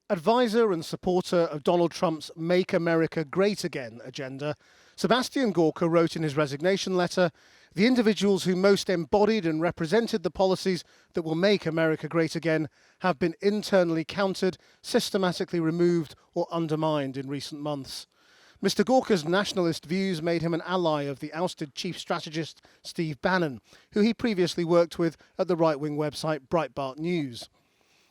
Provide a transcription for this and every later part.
Advisor and supporter of Donald Trump's Make America Great Again agenda, Sebastian Gorka wrote in his resignation letter, "The individuals who most embodied and represented the policies that will make America great again have been internally countered, systematically removed or undermined in recent months." Mr. Gorka's nationalist views made him an ally of the ousted chief strategist Steve Bannon, who he previously worked with at the right-wing website Breitbart News.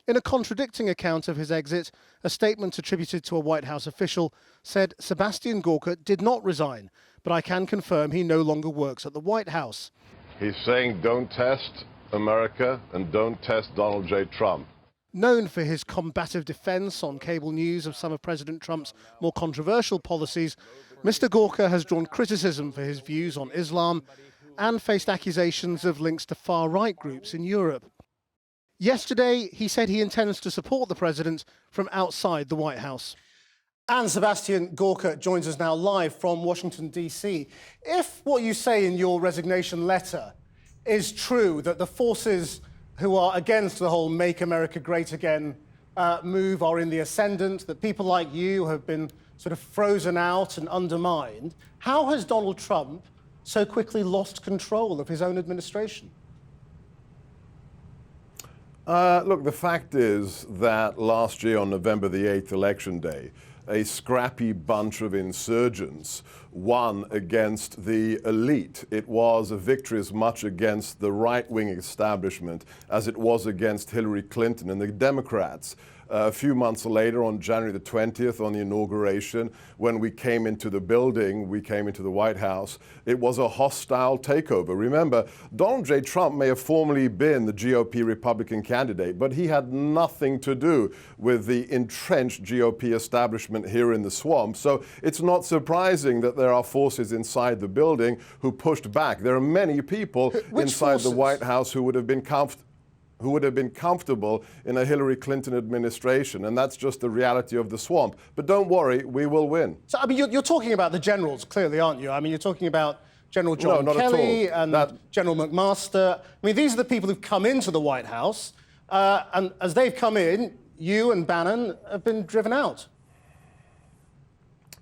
In a contradicting account of his exit, a statement attributed to a White House official said Sebastian Gorka did not resign, but I can confirm he no longer works at the White House. He's saying don't test America and don't test Donald J. Trump. Known for his combative defense on cable news of some of President Trump's more controversial policies, Mr. Gorka has drawn criticism for his views on Islam and faced accusations of links to far-right groups in Europe. Yesterday, he said he intends to support the president from outside the White House. And Sebastian Gorka joins us now live from Washington, D.C. If what you say in your resignation letter is true, that the forces who are against the whole Make America Great Again move are in the ascendant, that people like you have been sort of frozen out and undermined, how has Donald Trump so quickly lost control of his own administration? Look, the fact is that last year on November the 8th, Election Day, a scrappy bunch of insurgents won against the elite. It was a victory as much against the right-wing establishment as it was against Hillary Clinton and the Democrats. A few months later, on January the 20th, on the inauguration, when we came into the building, we came into the White House, it was a hostile takeover. Remember, Donald J. Trump may have formerly been the GOP Republican candidate, but he had nothing to do with the entrenched GOP establishment here in the swamp. So it's not surprising that there are forces inside the building who pushed back. There are many people inside the White House who would have been comfortable in a Hillary Clinton administration, and that's just the reality of the swamp. But don't worry, we will win. So, I mean, you're talking about the generals, clearly, aren't you? I mean, you're talking about General John Kelly and General McMaster. I mean, these are the people who've come into the White House, and as they've come in, you and Bannon have been driven out.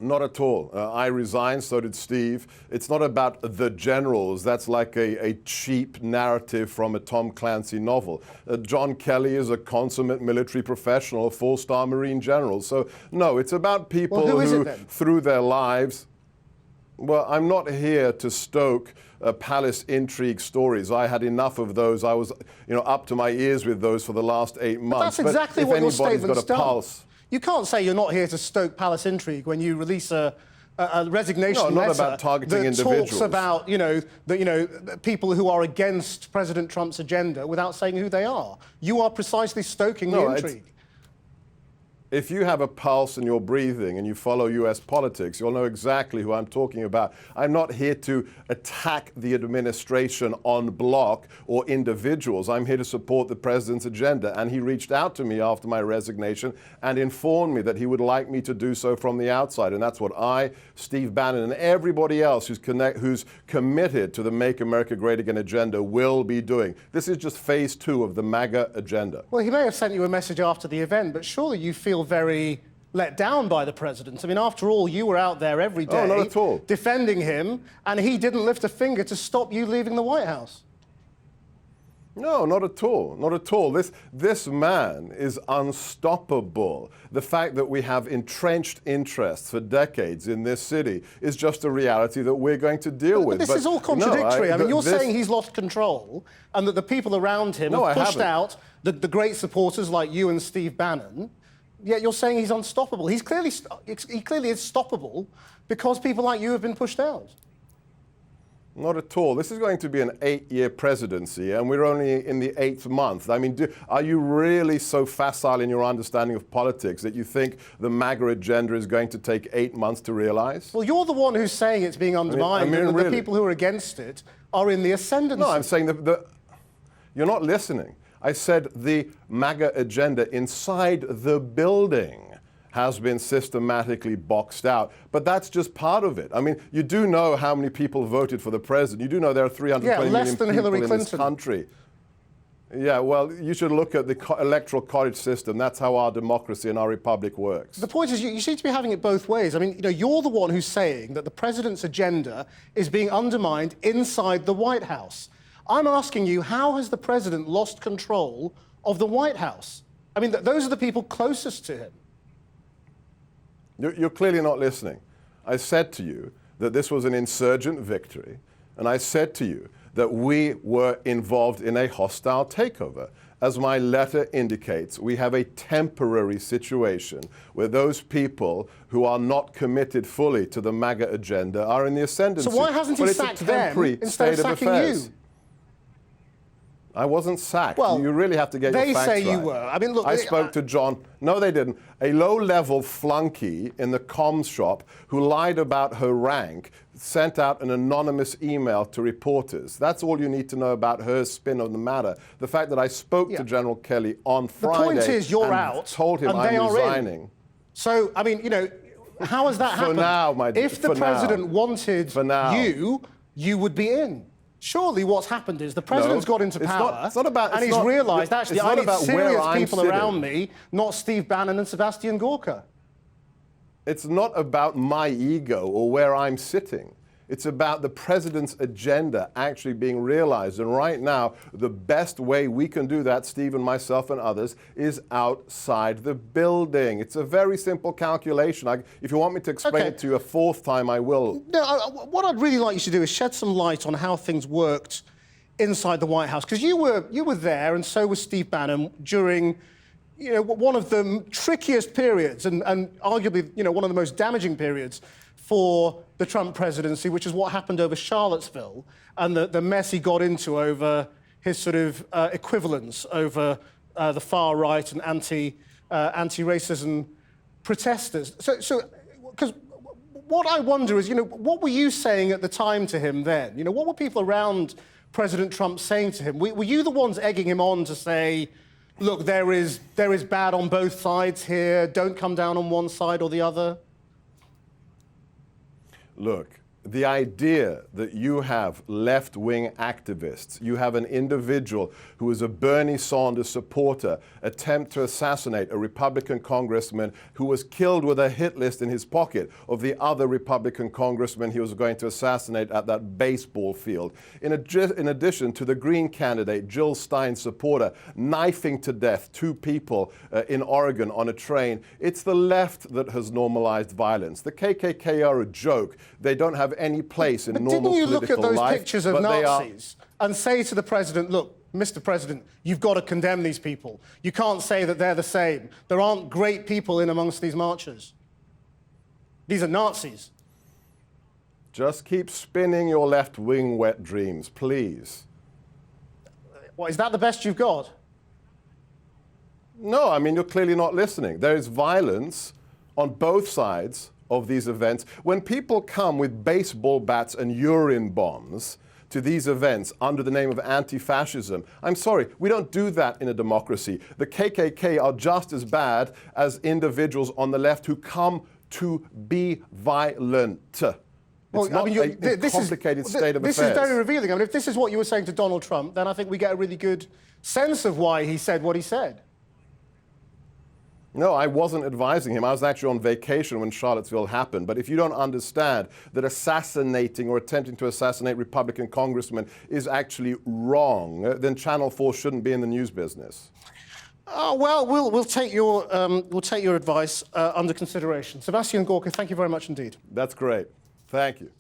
Not at all. I resigned, so did Steve. It's not about the generals. That's like a cheap narrative from a Tom Clancy novel. John Kelly is a consummate military professional, a four-star Marine general. So, no, it's about people who, through their lives... Well, I'm not here to stoke palace intrigue stories. I had enough of those. I was, up to my ears with those for the last 8 months. But that's exactly what your statement's done. You can't say you're not here to stoke palace intrigue when you release a resignation letter about targeting that individuals. Talks about, people who are against President Trump's agenda without saying who they are. You are precisely stoking the intrigue. If you have a pulse and you're breathing and you follow US politics, you'll know exactly who I'm talking about. I'm not here to attack the administration en bloc or individuals. I'm here to support the president's agenda. And he reached out to me after my resignation and informed me that he would like me to do so from the outside. And that's what I, Steve Bannon, and everybody else who's committed to the Make America Great Again agenda will be doing. This is just phase 2 of the MAGA agenda. Well, he may have sent you a message after the event, but surely you feel very let down by the president. I mean, after all, you were out there every day not at all. defending him, and he didn't lift a finger to stop you leaving the White House. No, not at all. Not at all. This man is unstoppable. The fact that we have entrenched interests for decades in this city is just a reality that we're going to deal with. But this is all contradictory. I mean, you're saying he's lost control and that the people around him have pushed out the great supporters like you and Steve Bannon, yet you're saying he's unstoppable. He clearly is stoppable because people like you have been pushed out. Not at all. This is going to be an 8-year presidency, and we're only in the 8th month. I mean, are you really so facile in your understanding of politics that you think the MAGA agenda is going to take 8 months to realize? Well, you're the one who's saying it's being undermined, and the people who are against it are in the ascendancy. No, I'm saying that you're not listening. I said the MAGA agenda inside the building has been systematically boxed out. But that's just part of it. I mean, you do know how many people voted for the president. You do know there are 320 million people in this country. Yeah, well, you should look at the electoral college system. That's how our democracy and our republic works. The point is, you seem to be having it both ways. I mean, you're the one who's saying that the president's agenda is being undermined inside the White House. I'm asking you, how has the president lost control of the White House? I mean, those are the people closest to him. You're clearly not listening. I said to you that this was an insurgent victory, and I said to you that we were involved in a hostile takeover. As my letter indicates, we have a temporary situation where those people who are not committed fully to the MAGA agenda are in the ascendancy. So why hasn't he sacked them instead of sacking you? I wasn't sacked. Well, you really have to get your facts right. They say you were. I mean, look, I spoke to John. No, they didn't. A low-level flunky in the comms shop who lied about her rank sent out an anonymous email to reporters. That's all you need to know about her spin on the matter. The fact that I spoke to General Kelly on Friday. The point is, you're and out. Told him and I'm they are resigning. In. So, I mean, how has that happened? If the president wanted you would be in. Surely what's happened is the president's got into power and he's realised, actually, I need serious people around me, not Steve Bannon and Sebastian Gorka. It's not about my ego or where I'm sitting. It's about the president's agenda actually being realized. And right now, the best way we can do that, Steve and myself and others, is outside the building. It's a very simple calculation. If you want me to explain it to you a fourth time, I will. No, what I'd really like you to do is shed some light on how things worked inside the White House. Because you were there, and so was Steve Bannon, during one of the trickiest periods and arguably one of the most damaging periods for the Trump presidency, which is what happened over Charlottesville and the mess he got into over his sort of equivalence over the far right and anti-racism protesters. So, because what I wonder is, what were you saying at the time to him then? What were people around President Trump saying to him? Were you the ones egging him on to say, look, there is bad on both sides here, don't come down on one side or the other? Look, the idea that you have left-wing activists, you have an individual who is a Bernie Sanders supporter, attempt to assassinate a Republican congressman who was killed with a hit list in his pocket of the other Republican congressman he was going to assassinate at that baseball field. In addition to the Green candidate, Jill Stein's supporter, knifing to death two people in Oregon on a train, it's the left that has normalized violence. The KKK are a joke. They don't have any place in normal political life. Didn't you look at those pictures of Nazis and say to the president, look, Mr. President, you've got to condemn these people. You can't say that they're the same. There aren't great people in amongst these marchers. These are Nazis. Just keep spinning your left-wing wet dreams, please. What, is that the best you've got? No, I mean, you're clearly not listening. There is violence on both sides of these events. When people come with baseball bats and urine bombs to these events under the name of anti-fascism, I'm sorry, we don't do that in a democracy. The KKK are just as bad as individuals on the left who come to be violent. It's not a complicated state of affairs. This is very revealing. I mean, if this is what you were saying to Donald Trump, then I think we get a really good sense of why he said what he said. No, I wasn't advising him. I was actually on vacation when Charlottesville happened. But if you don't understand that assassinating or attempting to assassinate Republican congressmen is actually wrong, then Channel 4 shouldn't be in the news business. Oh, well, we'll take your advice under consideration. Sebastian Gorka, thank you very much indeed. That's great. Thank you.